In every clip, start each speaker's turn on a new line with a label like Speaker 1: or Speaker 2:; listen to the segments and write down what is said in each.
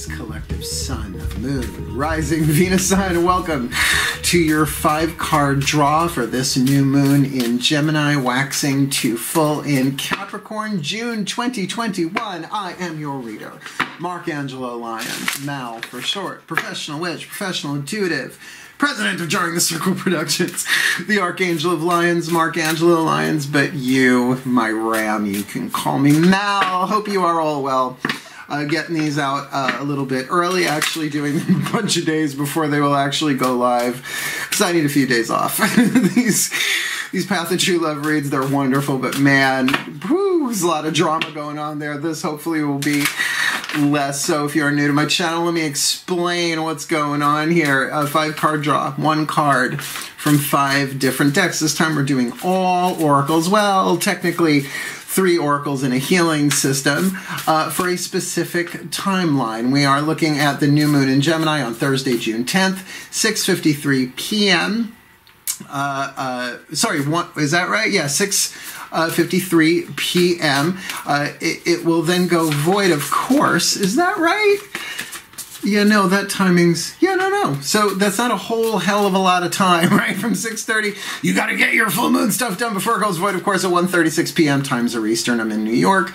Speaker 1: Aries collective sun, moon, rising, Venus sign. Welcome to your 5-card draw for this new moon in Gemini, waxing to full in Capricorn, June 2021. I am your reader, Angelo Lyons, Mal for short, professional witch, professional intuitive, president of Jarring the Circle Productions, the Archangel of Lyons, Angelo Lyons, but you, my ram, you can call me Mal. Hope you are all well. Getting these out a little bit early, actually doing them a bunch of days before they will actually go live, because I need a few days off. These Path of True Love reads, they're wonderful, but man, whew, there's a lot of drama going on there. This hopefully will be less so. If you are new to my channel, let me explain what's going on here. A 5-card draw, 1 card from 5 different decks. This time we're doing all oracles. Well, technically 3 oracles in a healing system for a specific timeline. We are looking at the new moon in Gemini on Thursday, June 10th, 6:53 p.m. Sorry, is that right? Yeah, 6:53 p.m. It will then go void, of course. Is that right? Yeah, no, that timing's... Yeah, no. So that's not a whole hell of a lot of time, right? From 6:30, you got to get your full moon stuff done before it goes void, of course, at 1:36 p.m. times are Eastern. I'm in New York.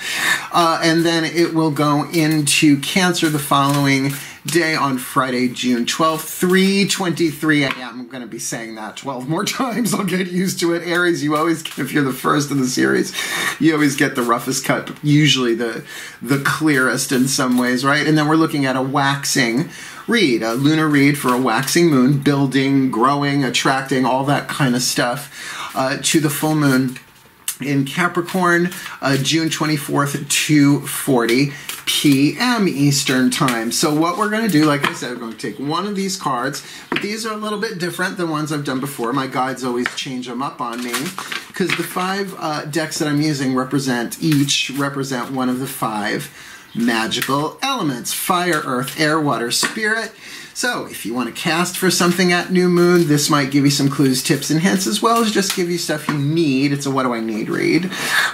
Speaker 1: And then it will go into Cancer the following day on Friday, June 12th, 3:23 a.m. I'm going to be saying that 12 more times. I'll get used to it. Aries, you always, if you're the first in the series, you always get the roughest cut, usually the clearest in some ways, right? And then we're looking at a waxing read, a lunar read for a waxing moon, building, growing, attracting, all that kind of stuff to the full moon in Capricorn, June 24th, 2:40 p.m. Eastern time. So what we're going to do, like I said, we're going to take one of these cards, but these are a little bit different than ones I've done before. My guides always change them up on me, because the 5 decks that I'm using each represent one of the 5 magical elements: fire, earth, air, water, spirit. So if you want to cast for something at new moon, this might give you some clues, tips, and hints, as well as just give you stuff you need. It's a what do I need read.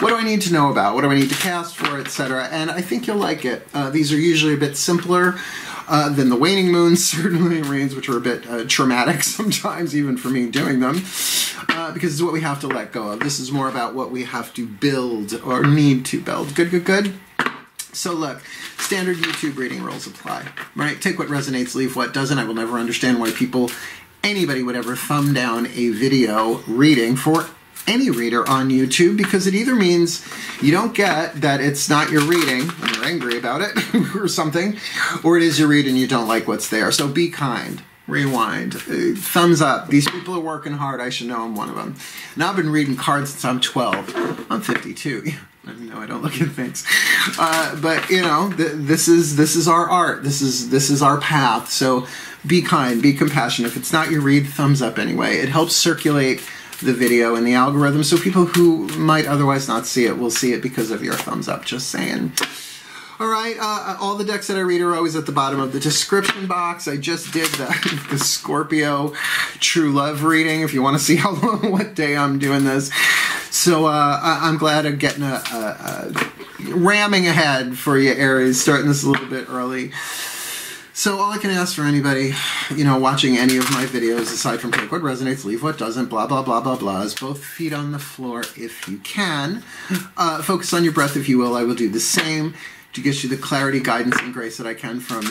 Speaker 1: What do I need to know about? What do I need to cast for, etc. And I think you'll like it. These are usually a bit simpler than the waning moons, certainly reads, which are a bit traumatic sometimes, even for me doing them, because it's what we have to let go of. This is more about what we have to build or need to build. Good. So look, standard YouTube reading rules apply, right? Take what resonates, leave what doesn't. I will never understand why anybody would ever thumb down a video reading for any reader on YouTube, because it either means you don't get that it's not your reading and you're angry about it or something, or it is your read and you don't like what's there. So be kind. Rewind. Thumbs up. These people are working hard. I should know I'm one of them. Now I've been reading cards since I'm 12. I'm 52. No, I don't look at things. But you know, this is our art. This is our path. So be kind, be compassionate. If it's not your read, thumbs up anyway. It helps circulate the video and the algorithm, so people who might otherwise not see it will see it because of your thumbs up. Just saying. All right, all the decks that I read are always at the bottom of the description box. I just did the Scorpio True Love reading, if you want to see what day I'm doing this. So I'm glad I'm getting ramming ahead for you, Aries, starting this a little bit early. So all I can ask for anybody, you know, watching any of my videos, aside from take what resonates, leave what doesn't, blah, blah, blah, blah, blah, is both feet on the floor if you can. Focus on your breath if you will. I will do the same to get you the clarity, guidance, and grace that I can from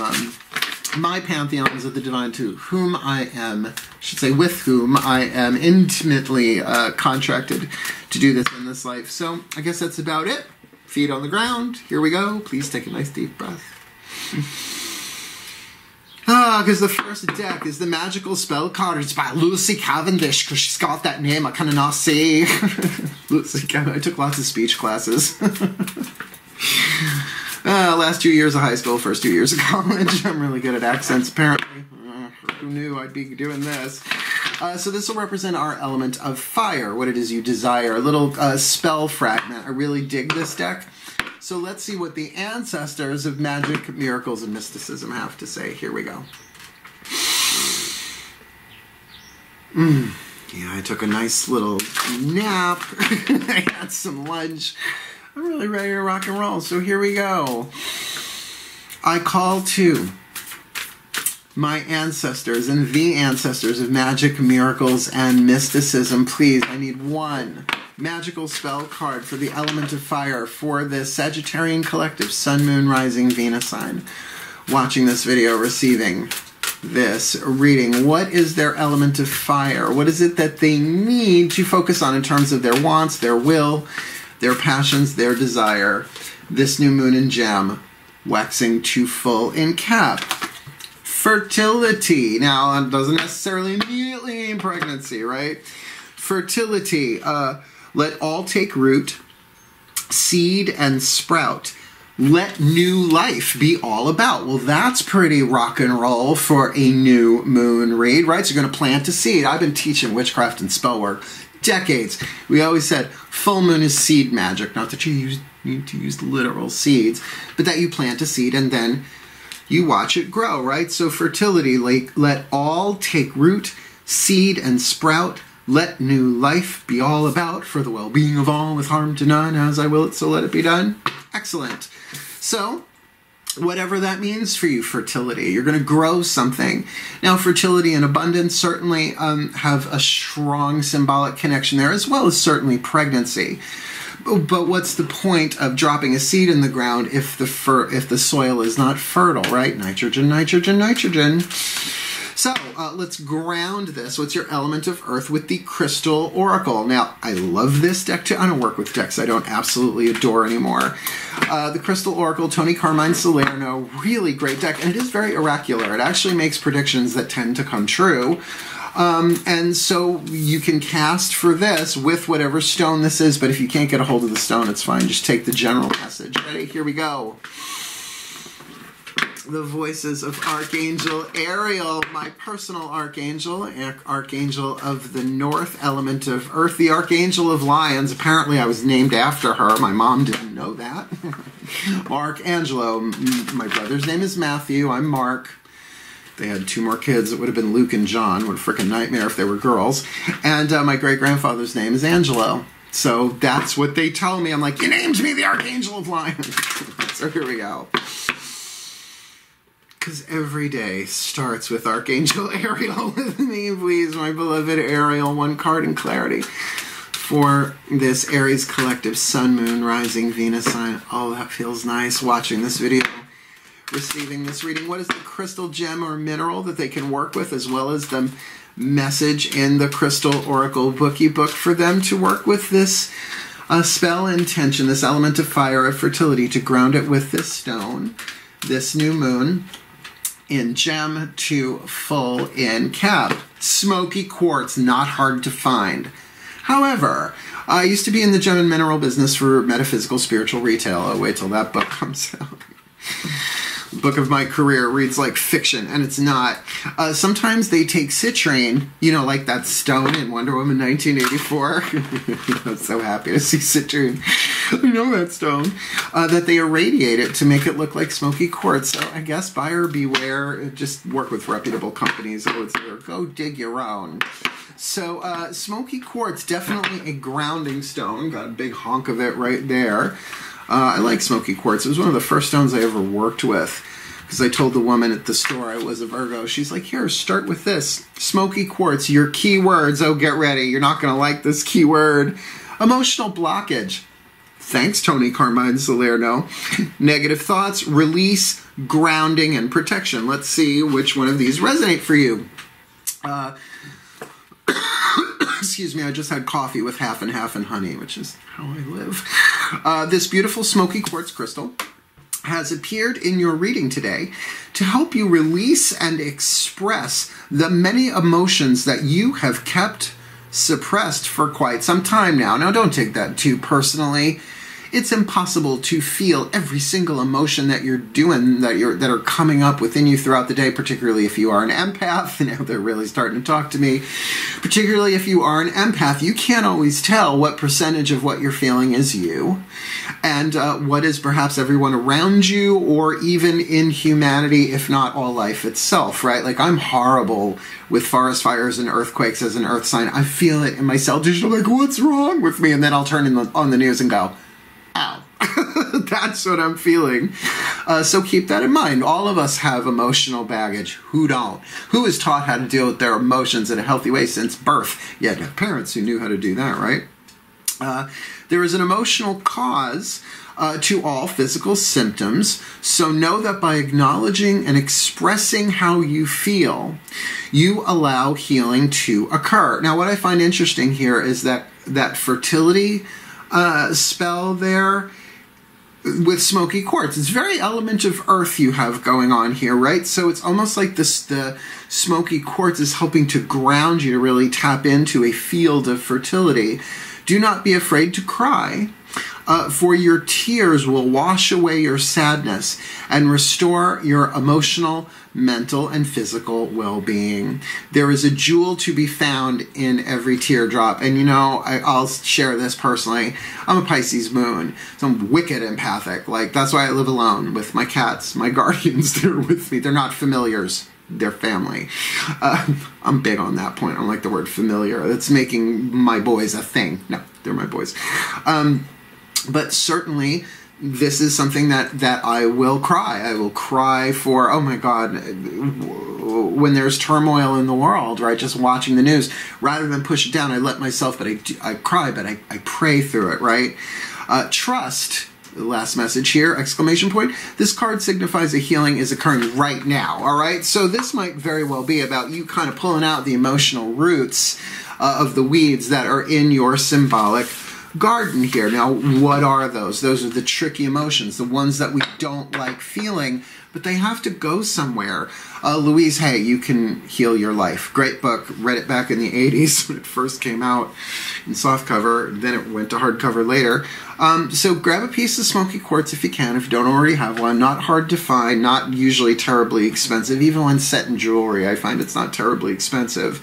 Speaker 1: my pantheons of the divine, to whom I am, with whom I am intimately contracted to do this in this life. So I guess that's about it. Feet on the ground. Here we go. Please take a nice deep breath. Because the first deck is the Magical Spell card. It's by Lucy Cavendish, because she's got that name I kind of not see. Lucy Cavendish. I took lots of speech classes. Last 2 years of high school, first 2 years of college. I'm really good at accents, apparently. Who knew I'd be doing this? So this will represent our element of fire, what it is you desire. A little spell fragment. I really dig this deck. So let's see what the ancestors of magic, miracles, and mysticism have to say. Here we go. Yeah, I took a nice little nap. I had some lunch. I'm really ready to rock and roll, so here we go. I call to my ancestors and the ancestors of magic, miracles, and mysticism. Please, I need one magical spell card for the element of fire for this Sagittarian collective Sun, Moon, Rising, Venus sign watching this video, receiving this reading. What is their element of fire? What is it that they need to focus on in terms of their wants, their will, their passions, their desire? This new moon in Gem, waxing to full in Cap. Fertility. Now, it doesn't necessarily immediately mean pregnancy, right? Fertility. Let all take root, seed, and sprout. Let new life be all about. Well, that's pretty rock and roll for a new moon read, right? So you're going to plant a seed. I've been teaching witchcraft and spell work decades. We always said full moon is seed magic. Not that you need to use literal seeds, but that you plant a seed and then you watch it grow, right? So fertility, like let all take root, seed, and sprout. Let new life be all about for the well-being of all with harm to none. As I will it, so let it be done. Excellent. So, whatever that means for you, fertility, you're going to grow something. Now, fertility and abundance certainly have a strong symbolic connection there, as well as certainly pregnancy. But what's the point of dropping a seed in the ground if the soil is not fertile, right? Nitrogen, nitrogen, nitrogen. So let's ground this. What's your element of earth with the Crystal Oracle? Now, I love this deck too. I don't work with decks I don't absolutely adore anymore. The Crystal Oracle, Tony Carmine Salerno, really great deck. And it is very oracular. It actually makes predictions that tend to come true. And so you can cast for this with whatever stone this is. But if you can't get a hold of the stone, it's fine. Just take the general message. Ready? Here we go. The voices of Archangel Ariel, my personal archangel, archangel of the north element of earth, the Archangel of Lyons. Apparently I was named after her. My mom didn't know that. Mark Angelo. My brother's name is Matthew. I'm Mark. They had 2 more kids. It would have been Luke and John. What a freaking nightmare if they were girls. And my great-grandfather's name is Angelo. So that's what they tell me. I'm like, you named me the Archangel of Lyons. So here we go. Because every day starts with Archangel Ariel with me, please, my beloved Ariel. One card in clarity for this Aries collective Sun, Moon, Rising, Venus sign. Oh, that feels nice watching this video, receiving this reading. What is the crystal, gem, or mineral that they can work with, as well as the message in the Crystal Oracle bookie book for them to work with this spell intention, this element of fire of fertility, to ground it with this stone, this new moon in Gem to full in Cap. Smokey Quartz, not hard to find. However, I used to be in the gem and mineral business for metaphysical spiritual retail. I'll wait till that book comes out. The book of my career reads like fiction, and it's not. Sometimes they take citrine, you know, like that stone in Wonder Woman 1984. I'm so happy to see citrine. I know that stone. That they irradiate it to make it look like smoky quartz. So I guess buyer beware. Just work with reputable companies. Go dig your own. So smoky quartz, definitely a grounding stone. Got a big honk of it right there. I like smoky quartz. It was one of the first stones I ever worked with, because I told the woman at the store I was a Virgo. She's like, here, start with this. Smoky quartz, your keywords. Oh, get ready. You're not going to like this keyword. Emotional blockage. Thanks, Tony Carmine Salerno. Negative thoughts, release, grounding, and protection. Let's see which one of these resonate for you. Excuse me, I just had coffee with half and honey, which is how I live. This beautiful smoky quartz crystal has appeared in your reading today to help you release and express the many emotions that you have kept suppressed for quite some time now. Now, don't take that too personally. It's impossible to feel every single emotion that you're doing, that are coming up within you throughout the day, particularly if you are an empath. Now they're really starting to talk to me. Particularly if you are an empath, you can't always tell what percentage of what you're feeling is you, and what is perhaps everyone around you, or even in humanity, if not all life itself, right? Like, I'm horrible with forest fires and earthquakes as an earth sign. I feel it in my cell tissue, like, what's wrong with me? And then I'll turn on the news and go, ow. That's what I'm feeling. So keep that in mind. All of us have emotional baggage. Who don't? Who is taught how to deal with their emotions in a healthy way since birth? You had to have parents who knew how to do that, right? There is an emotional cause to all physical symptoms, so know that by acknowledging and expressing how you feel, you allow healing to occur. Now, what I find interesting here is that fertility spell there with Smokey Quartz, it's very element of earth you have going on here, right? So it's almost like the Smokey Quartz is helping to ground you to really tap into a field of fertility. Do not be afraid to cry, for your tears will wash away your sadness and restore your emotional, mental, and physical well-being. There is a jewel to be found in every teardrop. And you know, I'll share this personally. I'm a Pisces moon, so I'm wicked empathic. Like, that's why I live alone with my cats, my guardians. They're with me. They're not familiars. They're family. I'm big on that point. I don't like the word familiar. It's making my boys a thing. No, they're my boys. But certainly, this is something that I will cry. I will cry for, oh my God, when there's turmoil in the world, right? Just watching the news. Rather than push it down, I let myself, but I cry, but I pray through it, right? Trust. The last message here, exclamation point. This card signifies a healing is occurring right now, all right? So this might very well be about you kind of pulling out the emotional roots of the weeds that are in your symbolic garden here. Now, what are those? Those are the tricky emotions, the ones that we don't like feeling, but they have to go somewhere. Louise Hay, You Can Heal Your Life. Great book. Read it back in the 80s when it first came out in softcover. Then it went to hardcover later. So grab a piece of Smokey Quartz if you can, if you don't already have one. Not hard to find, not usually terribly expensive. Even when set in jewelry, I find it's not terribly expensive.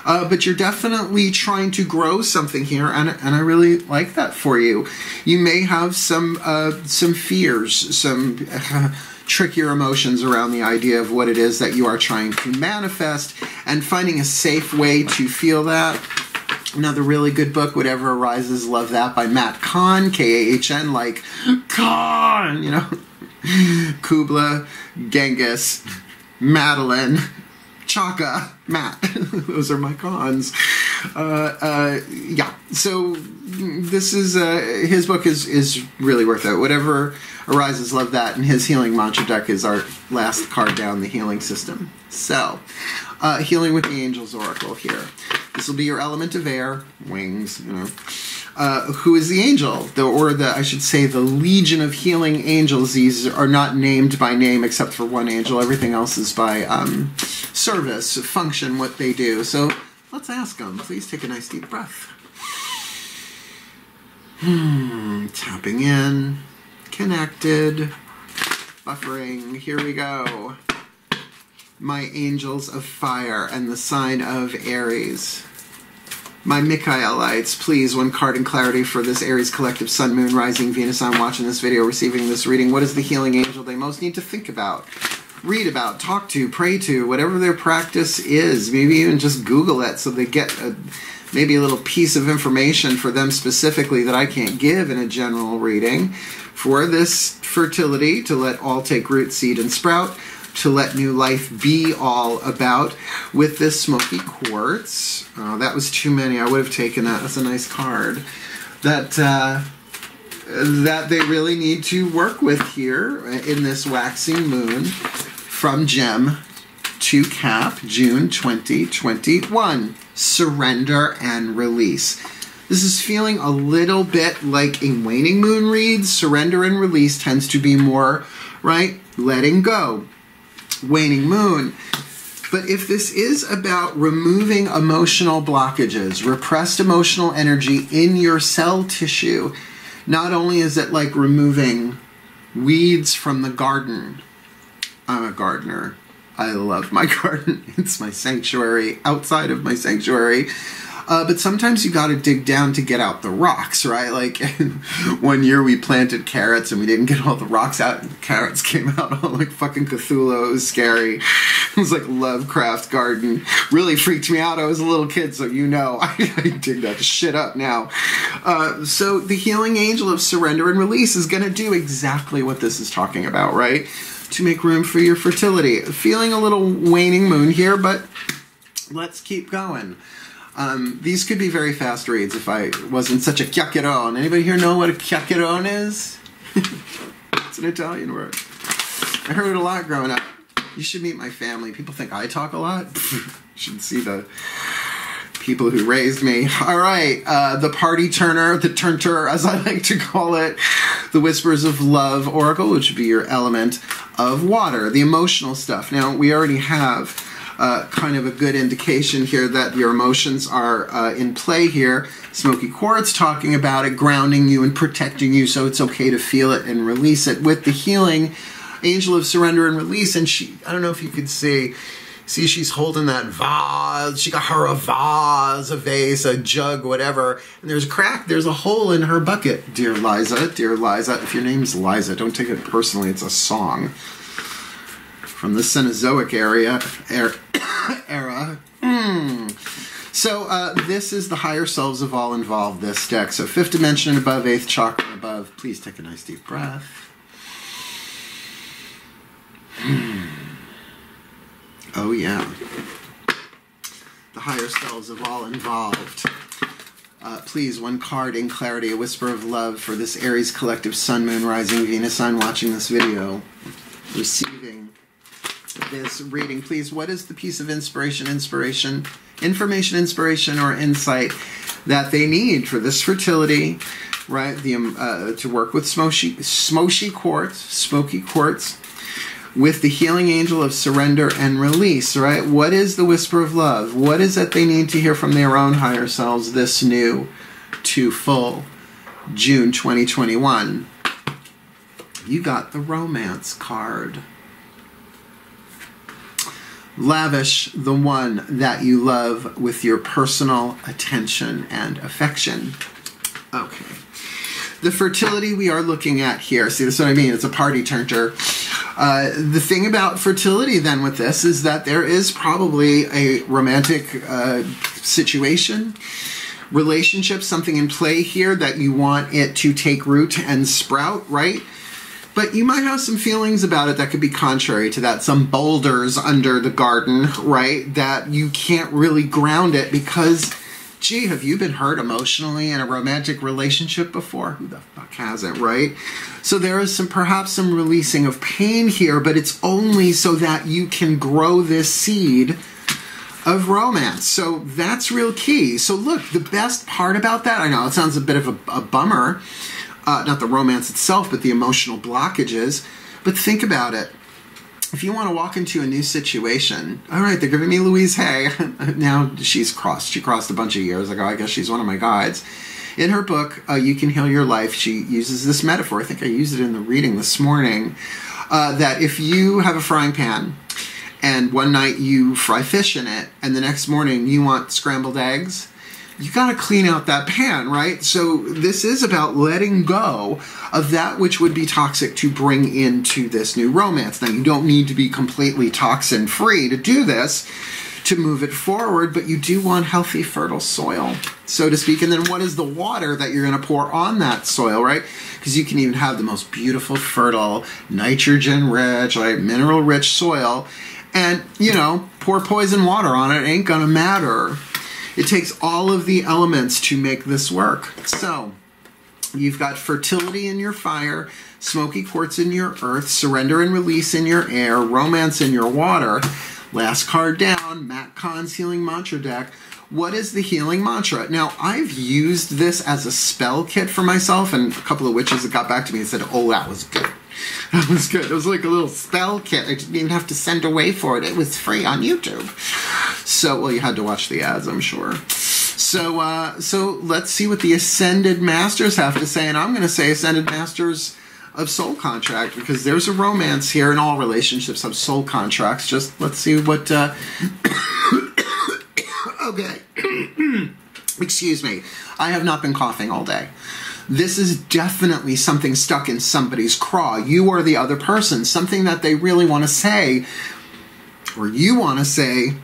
Speaker 1: But you're definitely trying to grow something here, and I really like that for you. You may have some fears, some trickier emotions around the idea of what it is that you are trying to manifest, and finding a safe way to feel that. Another really good book, Whatever Arises, love that, by Matt Kahn, K-A-H-N, like Kahn, you know, Kubla, Genghis, Madeline, Chaka, Matt. Those are my cons. Yeah, so this is, his book is really worth it. Whatever Arises, love that. And his healing mantra deck is our last card down the healing system. So, healing with the Angels Oracle here. This will be your element of air, wings, you know. Who is the angel? I should say, the legion of healing angels. These are not named by name except for one angel. Everything else is by service, function, what they do. So let's ask them. Please take a nice deep breath. Tapping in, connected, buffering. Here we go. My angels of fire and the sign of Aries. My Michaelites, please, one card in clarity for this Aries collective, Sun, Moon, Rising, Venus. I'm watching this video, receiving this reading. What is the healing angel they most need to think about, read about, talk to, pray to, whatever their practice is? Maybe even just Google it so they get maybe a little piece of information for them specifically that I can't give in a general reading. For this fertility, to let all take root, seed, and sprout, to let new life be all about, with this Smokey Quartz. Oh, that was too many. I would have taken that. That's a nice card. That they really need to work with here in this waxing moon from Gem to Cap, June 2021. Surrender and release. This is feeling a little bit like a waning moon read. Surrender and release tends to be more, right, letting go. Waning moon. But if this is about removing emotional blockages, repressed emotional energy in your cell tissue, not only is it like removing weeds from the garden. I'm a gardener. I love my garden. It's my sanctuary, outside of my sanctuary. But sometimes you got to dig down to get out the rocks, right? Like one year we planted carrots and we didn't get all the rocks out, and the carrots came out all like fucking Cthulhu. It was scary. It was like Lovecraft garden. Really freaked me out. I was a little kid, so you know I dig that shit up now. So the healing angel of surrender and release is going to do exactly what this is talking about, right? To make room for your fertility. Feeling a little waning moon here, but let's keep going. These could be very fast reads if I wasn't such a chiacchierone. Anybody here know what a chiacchierone is? It's an Italian word. I heard it a lot growing up. You should meet my family. People think I talk a lot. You should see the people who raised me. All right, the party turner, the turnter, as I like to call it, the whispers of love oracle, which would be your element of water, the emotional stuff. Now, we already have kind of a good indication here that your emotions are in play here. Smokey Quartz talking about it, grounding you and protecting you, so it's okay to feel it and release it with the healing angel of surrender and release. And she, I don't know if you could see, she's holding that vase. She got her a vase, a vase, a jug, whatever. And there's a crack, there's a hole in her bucket. Dear Liza, if your name's Liza, don't take it personally. It's a song from the Cenozoic era. So this is the higher selves of all involved, this deck. So 5th dimension and above, 8th chakra and above. Please take a nice deep breath. Oh yeah. The higher selves of all involved. Please, one card in clarity, a whisper of love for this Aries collective sun, moon, rising, Venus sign watching this video, receiving this reading. Please, what is the piece of information, inspiration, or insight that they need for this fertility, right? To work with Smokey Quartz, with the healing angel of surrender and release, right? What is the whisper of love? What is it they need to hear from their own higher selves this new to full June 2021? You got the romance card. Lavish the one that you love with your personal attention and affection. Okay. The fertility we are looking at here, see, that's what I mean, it's a party turner. The thing about fertility then with this is that there is probably a romantic situation, relationship, something in play here that you want it to take root and sprout, right? But you might have some feelings about it that could be contrary to that. Some boulders under the garden, right? That you can't really ground it because, gee, have you been hurt emotionally in a romantic relationship before? Who the fuck hasn't, right? So there is perhaps some releasing of pain here, but it's only so that you can grow this seed of romance. So that's real key. So look, the best part about that, I know it sounds a bit of a bummer, not the romance itself, but the emotional blockages. But think about it. If you want to walk into a new situation, all right, they're giving me Louise Hay. Now she crossed a bunch of years ago. I guess she's one of my guides. In her book, You Can Heal Your Life, she uses this metaphor. I think I used it in the reading this morning. That if you have a frying pan and one night you fry fish in it and the next morning you want scrambled eggs, you got to clean out that pan, right? So this is about letting go of that which would be toxic to bring into this new romance. Now, you don't need to be completely toxin-free to do this, to move it forward, but you do want healthy, fertile soil, so to speak. And then what is the water that you're going to pour on that soil, right? Because you can even have the most beautiful, fertile, nitrogen-rich, right, mineral-rich soil, and, you know, pour poison water on it, ain't going to matter. It takes all of the elements to make this work. So, you've got fertility in your fire, Smokey Quartz in your earth, surrender and release in your air, romance in your water. Last card down, Matt Kahn's Healing Mantra deck. What is the healing mantra? Now, I've used this as a spell kit for myself, and a couple of witches that got back to me and said, oh, that was good. That was good. It was like a little spell kit. I didn't even have to send away for it. It was free on YouTube. So, well, you had to watch the ads, I'm sure. So let's see what the Ascended Masters have to say. And I'm going to say Ascended Masters of Soul Contract, because there's a romance here, and all relationships have soul contracts. Just let's see what... Okay. Excuse me, I have not been coughing all day. This is definitely something stuck in somebody's craw. You or the other person, something that they really want to say, or you want to say,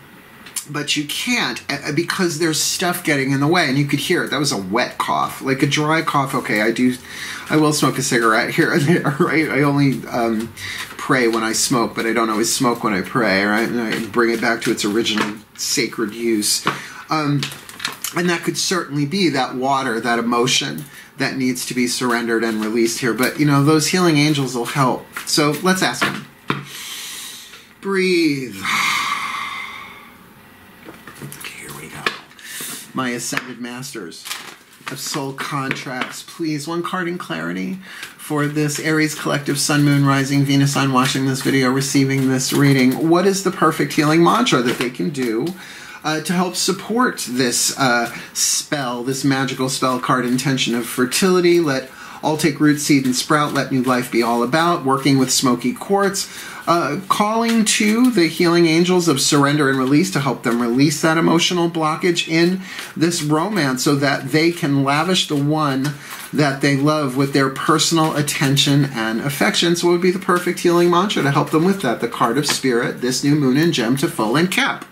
Speaker 1: but you can't because there's stuff getting in the way, and you could hear it. That was a wet cough. Like a dry cough, okay, I will smoke a cigarette here and there, right? I only pray when I smoke, but I don't always smoke when I pray, right? And I bring it back to its original sacred use. And that could certainly be that water, that emotion that needs to be surrendered and released here. But, you know, those healing angels will help. So let's ask them. Breathe. My Ascended Masters of Soul Contracts, please, one card in clarity for this Aries collective Sun, Moon, Rising, Venus sign watching this video, receiving this reading. What is the perfect healing mantra that they can do to help support this spell, this magical spell card intention of fertility? Let all take root, seed, and sprout. Let new life be all about. Working with Smokey Quartz. Calling to the healing angels of surrender and release to help them release that emotional blockage in this romance so that they can lavish the one that they love with their personal attention and affection. So what would be the perfect healing mantra to help them with that? The card of Spirit, this new moon and gem to full and cap.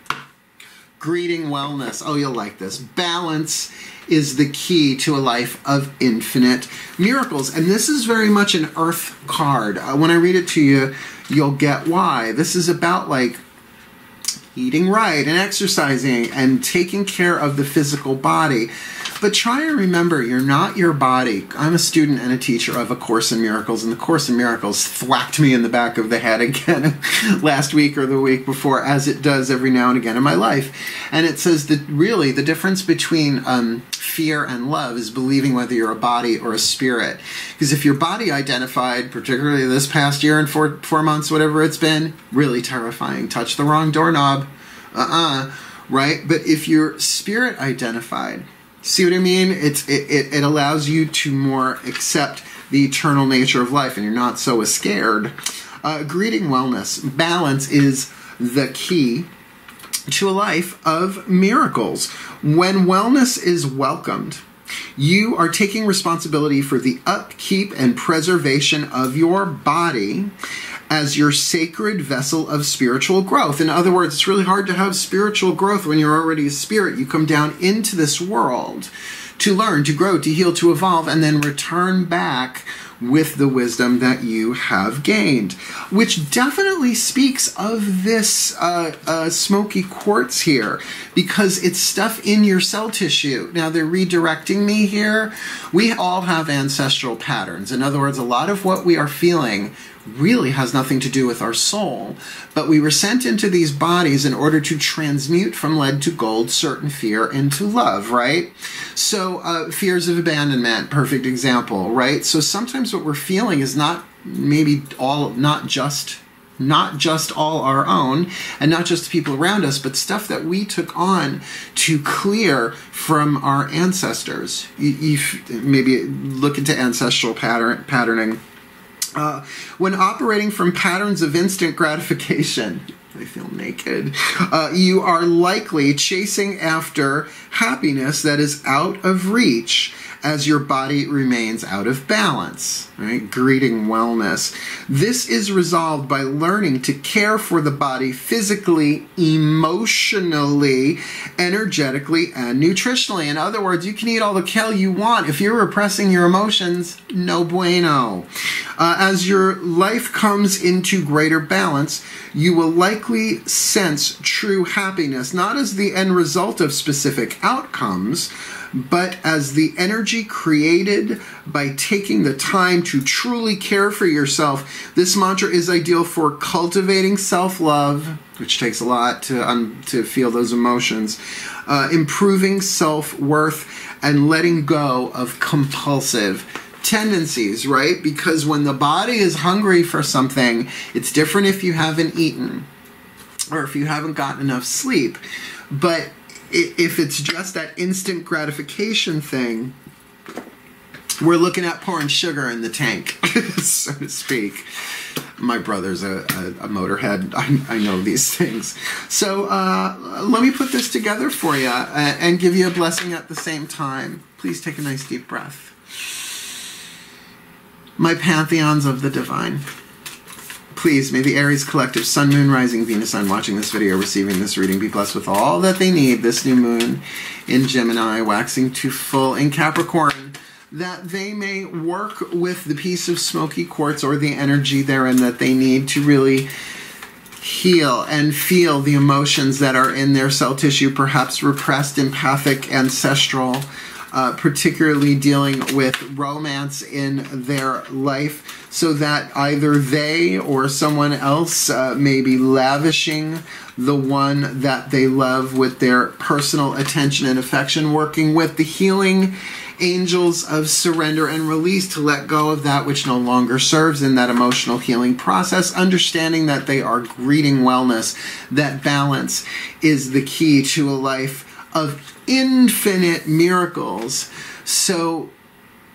Speaker 1: Greeting wellness. Oh, you'll like this. Balance is the key to a life of infinite miracles. And this is very much an earth card. When I read it to you, you'll get why. This is about like eating right and exercising and taking care of the physical body. But try and remember, you're not your body. I'm a student and a teacher of A Course in Miracles, and the Course in Miracles thwacked me in the back of the head again last week or the week before, as it does every now and again in my life. And it says that really the difference between fear and love is believing whether you're a body or a spirit. Because if you're body identified, particularly this past year and four months, whatever it's been, really terrifying. Touch the wrong doorknob. Right? But if you're spirit identified, see what I mean? It allows you to more accept the eternal nature of life, and you're not so scared. Greeting wellness. Balance is the key to a life of miracles. When wellness is welcomed, you are taking responsibility for the upkeep and preservation of your body as your sacred vessel of spiritual growth. In other words, it's really hard to have spiritual growth when you're already a spirit. You come down into this world to learn, to grow, to heal, to evolve, and then return back with the wisdom that you have gained, which definitely speaks of this Smokey Quartz here, because it's stuff in your cell tissue. Now, they're redirecting me here. We all have ancestral patterns. In other words, a lot of what we are feeling really has nothing to do with our soul, but we were sent into these bodies in order to transmute from lead to gold certain fear into love, right? So fears of abandonment, perfect example, right? So sometimes what we're feeling is not just all our own, and not just the people around us, but stuff that we took on to clear from our ancestors. You maybe look into ancestral patterning. When operating from patterns of instant gratification, I feel naked, you are likely chasing after happiness that is out of reach as your body remains out of balance, right? Greeting wellness. This is resolved by learning to care for the body physically, emotionally, energetically, and nutritionally. In other words, you can eat all the kale you want. If you're repressing your emotions, no bueno. As your life comes into greater balance, you will likely sense true happiness, not as the end result of specific outcomes, but as the energy created by taking the time to truly care for yourself. This mantra is ideal for cultivating self-love, which takes a lot to feel those emotions, improving self-worth, and letting go of compulsive tendencies, right? Because when the body is hungry for something, it's different if you haven't eaten or if you haven't gotten enough sleep. But if it's just that instant gratification thing, we're looking at pouring sugar in the tank, so to speak. My brother's a motorhead. I know these things. So let me put this together for you and give you a blessing at the same time. Please take a nice deep breath. My pantheons of the divine. Please, may the Aries collective, Sun, Moon, Rising, Venus, Sun, watching this video, receiving this reading, be blessed with all that they need this new moon in Gemini, waxing to full in Capricorn, that they may work with the piece of Smokey Quartz or the energy therein that they need to really heal and feel the emotions that are in their cell tissue, perhaps repressed, empathic, ancestral, particularly dealing with romance in their life, so that either they or someone else may be lavishing the one that they love with their personal attention and affection, working with the healing angels of surrender and release to let go of that which no longer serves in that emotional healing process, understanding that they are greeting wellness, that balance is the key to a life of infinite miracles, so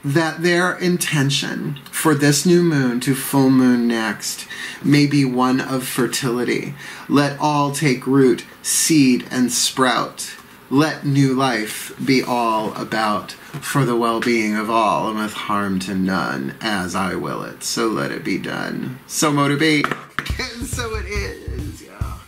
Speaker 1: that their intention for this new moon to full moon next may be one of fertility. Let all take root, seed, and sprout. Let new life be all about for the well-being of all and with harm to none, as I will it. So let it be done. So mote it be. And so it is. Yeah.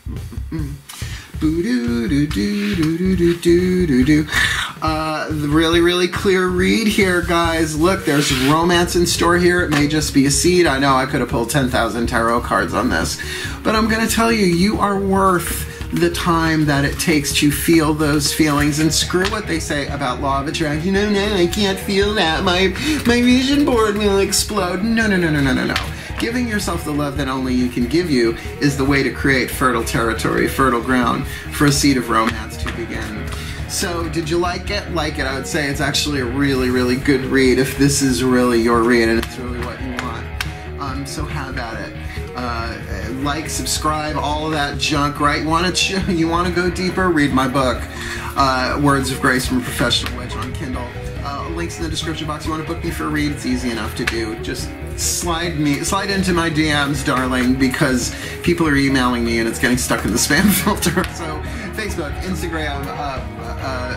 Speaker 1: Really, really clear read here, guys. Look, there's romance in store here. It may just be a seed. I know I could have pulled 10,000 tarot cards on this, but I'm going to tell you, you are worth the time that it takes to feel those feelings, and screw what they say about law of attraction. No, I can't feel that. My vision board will explode. No. Giving yourself the love that only you can give you is the way to create fertile territory, fertile ground for a seed of romance to begin. So, did you like it? Like it. I would say it's actually a really, really good read if this is really your read and it's really what you want. So have at it. Like, subscribe, all of that junk, right? You want to go deeper? Read my book, Words of Grace from a Professional Witch, on Kindle. Links in the description box. You want to book me for a read? It's easy enough to do. Just slide into my DMs, darling, because people are emailing me and it's getting stuck in the spam filter. So Facebook, Instagram,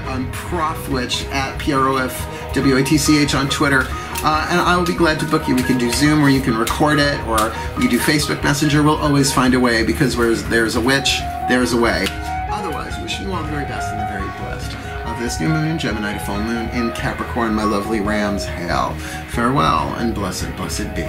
Speaker 1: on ProfWitch, at PROFWATCH on Twitter, and I will be glad to book you. We can do Zoom where you can record it, or we do Facebook Messenger. We'll always find a way, because where there's a witch, there's a way. Otherwise, wishing you all the very best and the very blessed of this new moon in Gemini to full moon in Capricorn, my lovely Rams. Hail, farewell, and blessed, blessed be.